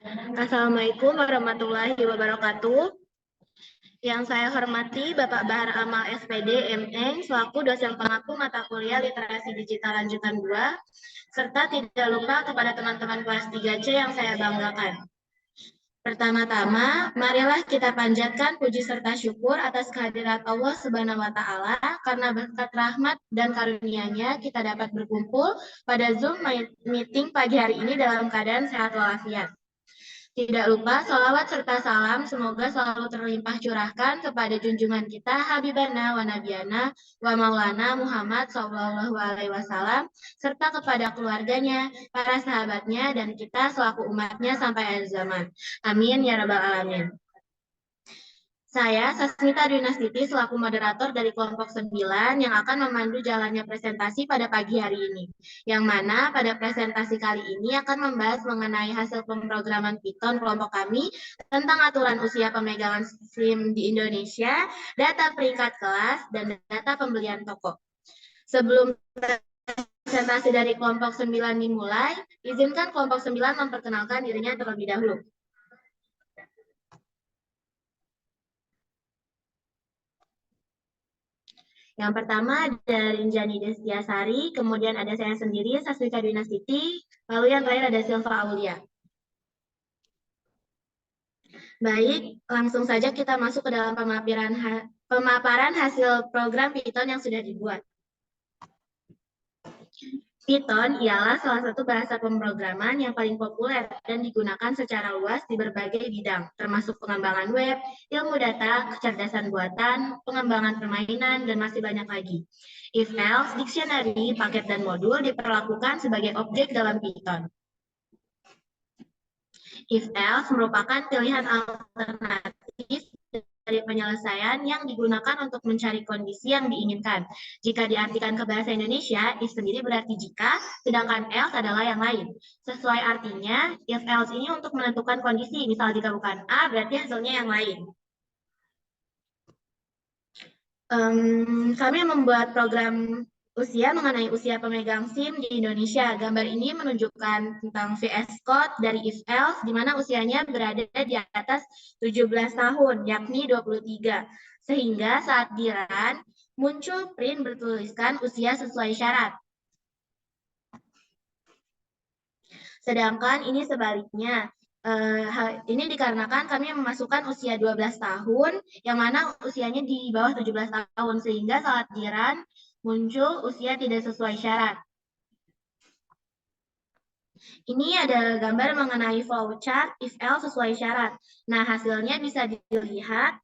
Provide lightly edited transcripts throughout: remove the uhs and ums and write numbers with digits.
Assalamualaikum warahmatullahi wabarakatuh. Yang saya hormati Bapak Bahar Amal SPD MN selaku dosen pengampu mata kuliah Literasi Digital Lanjutan 2, serta tidak lupa kepada teman-teman kelas 3C yang saya banggakan. Pertama-tama, marilah kita panjatkan puji serta syukur atas kehadirat Allah Subhanahu wa Ta'ala, karena berkat rahmat dan karunia-Nya kita dapat berkumpul pada Zoom meeting pagi hari ini dalam keadaan sehat walafiat. Tidak lupa salawat serta salam semoga selalu terlimpah curahkan kepada junjungan kita Habibana wa Nabiyana wa Maulana Muhammad Sallallahu Alaihi Wasallam, serta kepada keluarganya, para sahabatnya, dan kita selaku umatnya sampai akhir zaman. Amin ya rabbal alamin. Saya, Sasmita Dinastiti, selaku moderator dari kelompok 9 yang akan memandu jalannya presentasi pada pagi hari ini. Yang mana pada presentasi kali ini akan membahas mengenai hasil pemrograman Python kelompok kami tentang aturan usia pemegangan SIM di Indonesia, data peringkat kelas, dan data pembelian toko. Sebelum presentasi dari kelompok 9 dimulai, izinkan kelompok 9 memperkenalkan dirinya terlebih dahulu. Yang pertama ada Rinjani Destiasari, kemudian ada saya sendiri, Sasmita Dinastiti, lalu yang terakhir ada Silva Aulia. Baik, langsung saja kita masuk ke dalam pemaparan hasil program Python yang sudah dibuat. Python ialah salah satu bahasa pemrograman yang paling populer dan digunakan secara luas di berbagai bidang, termasuk pengembangan web, ilmu data, kecerdasan buatan, pengembangan permainan, dan masih banyak lagi. If else, dictionary, paket, dan modul diperlakukan sebagai objek dalam Python. If else merupakan pilihan alternatif dari penyelesaian yang digunakan untuk mencari kondisi yang diinginkan. Jika diartikan ke bahasa Indonesia, if sendiri berarti jika, sedangkan else adalah yang lain. Sesuai artinya, if else ini untuk menentukan kondisi, misal jika bukan A, berarti hasilnya yang lain. Kami membuat program usia mengenai usia pemegang SIM di Indonesia. Gambar ini menunjukkan tentang VS Code dari if else, di mana usianya berada di atas 17 tahun, yakni 23. Sehingga saat di run, muncul print bertuliskan usia sesuai syarat. Sedangkan ini sebaliknya. Ini dikarenakan kami memasukkan usia 12 tahun, yang mana usianya di bawah 17 tahun, sehingga saat di run, muncul usia tidak sesuai syarat. Ini ada gambar mengenai flowchart if else sesuai syarat. Nah, hasilnya bisa dilihat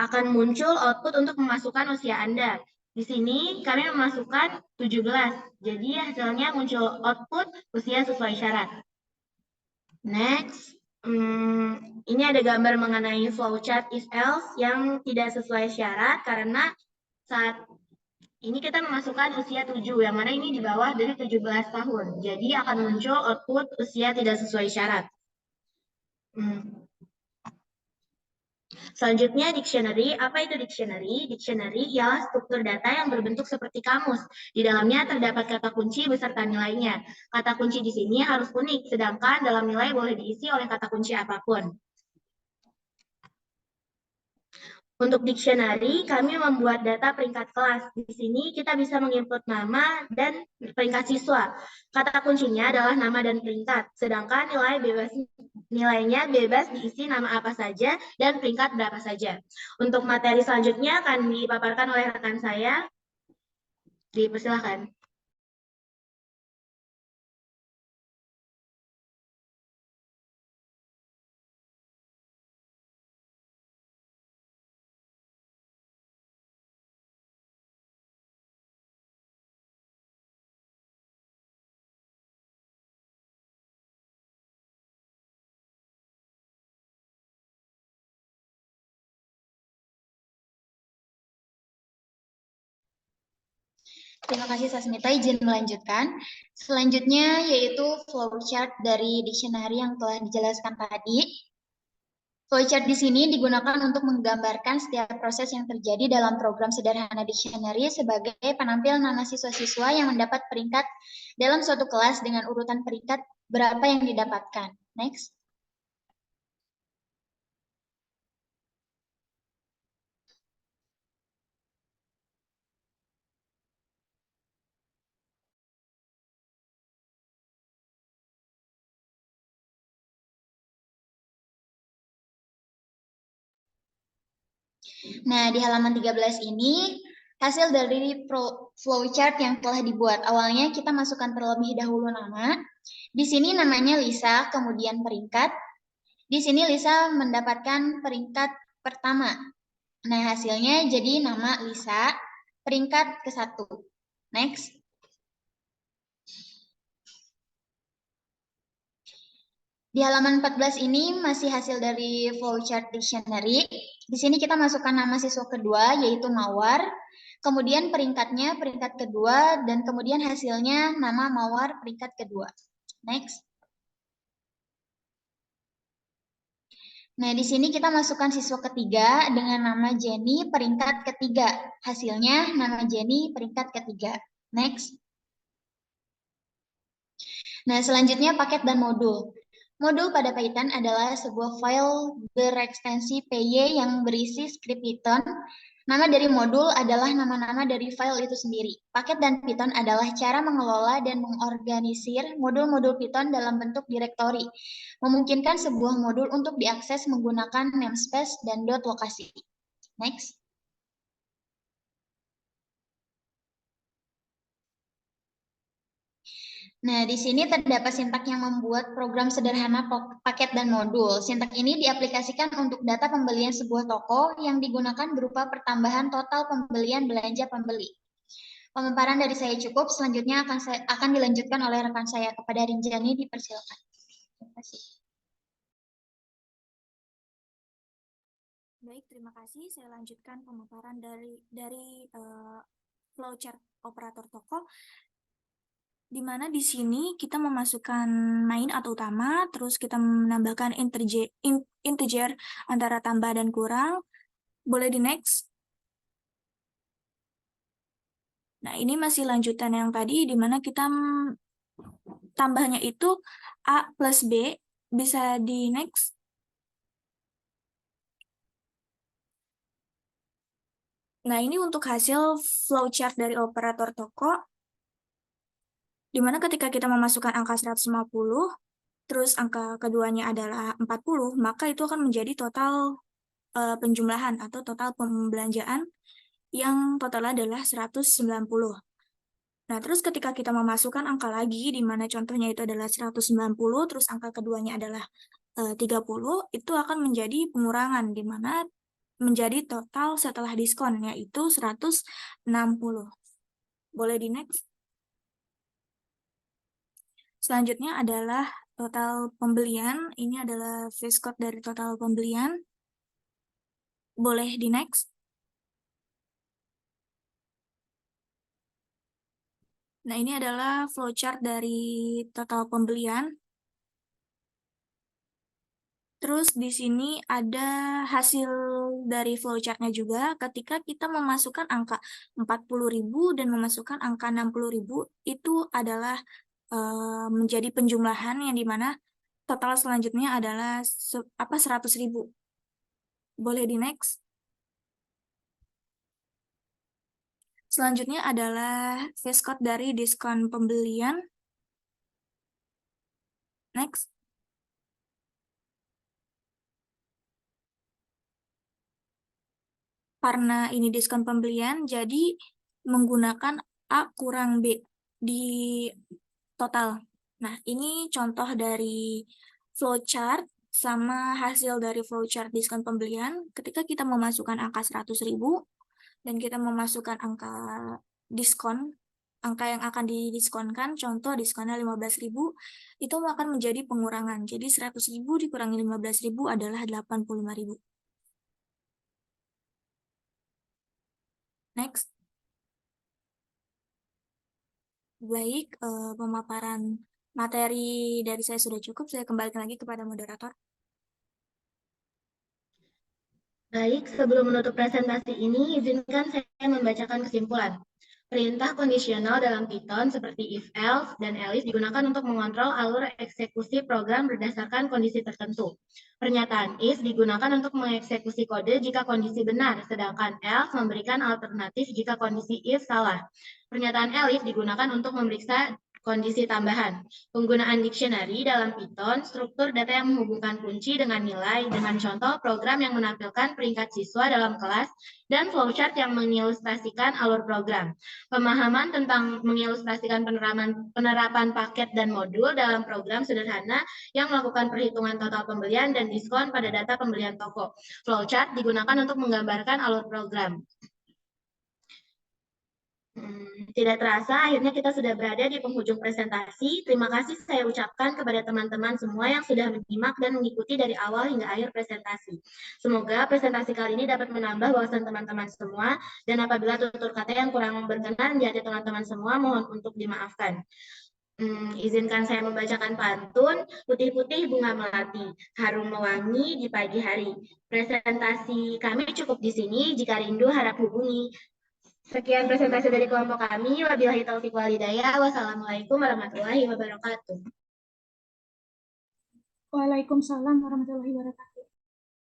akan muncul output untuk memasukkan usia Anda. Di sini kami memasukkan 17, jadi hasilnya muncul output usia sesuai syarat. Next, ini ada gambar mengenai flowchart if else yang tidak sesuai syarat karena saat ini kita memasukkan usia 7, yang mana ini di bawah dari 17 tahun. Jadi akan muncul output usia tidak sesuai syarat. Selanjutnya dictionary. Apa itu dictionary? Dictionary ialah struktur data yang berbentuk seperti kamus. Di dalamnya terdapat kata kunci beserta nilainya. Kata kunci di sini harus unik, sedangkan dalam nilai boleh diisi oleh kata kunci apapun. Untuk dictionary, kami membuat data peringkat kelas. Di sini kita bisa menginput nama dan peringkat siswa. Kata kuncinya adalah nama dan peringkat, sedangkan nilainya bebas diisi nama apa saja dan peringkat berapa saja. Untuk materi selanjutnya akan dipaparkan oleh rekan saya. Dipersilakan. Terima kasih Sasmita, izin melanjutkan. Selanjutnya yaitu flowchart dari dictionary yang telah dijelaskan tadi. Flowchart di sini digunakan untuk menggambarkan setiap proses yang terjadi dalam program sederhana dictionary sebagai penampil nama siswa-siswa yang mendapat peringkat dalam suatu kelas dengan urutan peringkat berapa yang didapatkan. Next. Nah, di halaman 13 ini hasil dari flowchart yang telah dibuat. Awalnya kita masukkan terlebih dahulu nama. Di sini namanya Lisa, kemudian peringkat. Di sini Lisa mendapatkan peringkat pertama. Nah, hasilnya jadi nama Lisa, peringkat ke-1. Next. Di halaman 14 ini masih hasil dari flowchart dictionary. Di sini kita masukkan nama siswa kedua, yaitu Mawar. Kemudian peringkatnya peringkat kedua, dan kemudian hasilnya nama Mawar peringkat kedua. Next. Nah, di sini kita masukkan siswa ketiga dengan nama Jenny peringkat ketiga. Hasilnya nama Jenny peringkat ketiga. Next. Nah, selanjutnya paket dan modul. Modul pada Python adalah sebuah file berekstensi PY yang berisi skrip Python. Nama dari modul adalah nama-nama dari file itu sendiri. Paket dan Python adalah cara mengelola dan mengorganisir modul-modul Python dalam bentuk direktori. Memungkinkan sebuah modul untuk diakses menggunakan namespace dan dot lokasi. Next. Nah, di sini terdapat sintak yang membuat program sederhana paket dan modul. Sintak ini diaplikasikan untuk data pembelian sebuah toko yang digunakan berupa pertambahan total pembelian belanja pembeli. Pemaparan dari saya cukup, selanjutnya akan dilanjutkan oleh rekan saya. Kepada Rinjani, dipersilakan. Terima kasih. Baik, terima kasih. Saya lanjutkan pemaparan dari flowchart operator toko, di mana di sini kita memasukkan main atau utama, terus kita menambahkan integer antara tambah dan kurang. Boleh di next. Nah, ini masih lanjutan yang tadi, di mana kita tambahnya itu A plus B. Bisa di next. Nah, ini untuk hasil flowchart dari operator toko, di mana ketika kita memasukkan angka 150, terus angka keduanya adalah 40, maka itu akan menjadi total penjumlahan atau total pembelanjaan yang total adalah 190. Nah, terus ketika kita memasukkan angka lagi, di mana contohnya itu adalah 190, terus angka keduanya adalah 30, itu akan menjadi pengurangan, di mana menjadi total setelah diskon, yaitu 160. Boleh di next. Selanjutnya adalah total pembelian. Ini adalah face code dari total pembelian. Boleh di next. Nah, ini adalah flowchart dari total pembelian. Terus di sini ada hasil dari flowchartnya juga. Ketika kita memasukkan angka 40.000 dan memasukkan angka 60.000, itu adalah menjadi penjumlahan yang dimana total selanjutnya adalah 100.000. Boleh di next. Selanjutnya adalah face code dari diskon pembelian. Next. Karena ini diskon pembelian, jadi menggunakan A kurang B di total. Nah, ini contoh dari flowchart sama hasil dari flowchart diskon pembelian. Ketika kita memasukkan angka 100.000 dan kita memasukkan angka diskon, angka yang akan didiskonkan, contoh diskonnya 15.000, itu akan menjadi pengurangan. Jadi 100.000 dikurangi 15.000 adalah 85.000. Next. Baik, pemaparan materi dari saya sudah cukup. Saya kembalikan lagi kepada moderator. Baik, sebelum menutup presentasi ini, izinkan saya membacakan kesimpulan. Perintah kondisional dalam Python seperti if, else, dan elif digunakan untuk mengontrol alur eksekusi program berdasarkan kondisi tertentu. Pernyataan if digunakan untuk mengeksekusi kode jika kondisi benar, sedangkan else memberikan alternatif jika kondisi if salah. Pernyataan elif digunakan untuk memeriksa kondisi tambahan. Penggunaan dictionary dalam Python, struktur data yang menghubungkan kunci dengan nilai, dengan contoh program yang menampilkan peringkat siswa dalam kelas, dan flowchart yang mengilustrasikan alur program. Pemahaman tentang mengilustrasikan penerapan paket dan modul dalam program sederhana yang melakukan perhitungan total pembelian dan diskon pada data pembelian toko. Flowchart digunakan untuk menggambarkan alur program. Tidak terasa, akhirnya kita sudah berada di penghujung presentasi. Terima kasih saya ucapkan kepada teman-teman semua yang sudah menyimak dan mengikuti dari awal hingga akhir presentasi. Semoga presentasi kali ini dapat menambah wawasan teman-teman semua, dan apabila tutur kata yang kurang berkenan di hati teman-teman semua, mohon untuk dimaafkan. Izinkan saya membacakan pantun, putih-putih bunga melati, harum mewangi di pagi hari. Presentasi kami cukup di sini, jika rindu harap hubungi. Sekian presentasi dari kelompok kami. Wabillahi taufiq wal hidayah. Wassalamualaikum warahmatullahi wabarakatuh. Waalaikumsalam warahmatullahi wabarakatuh.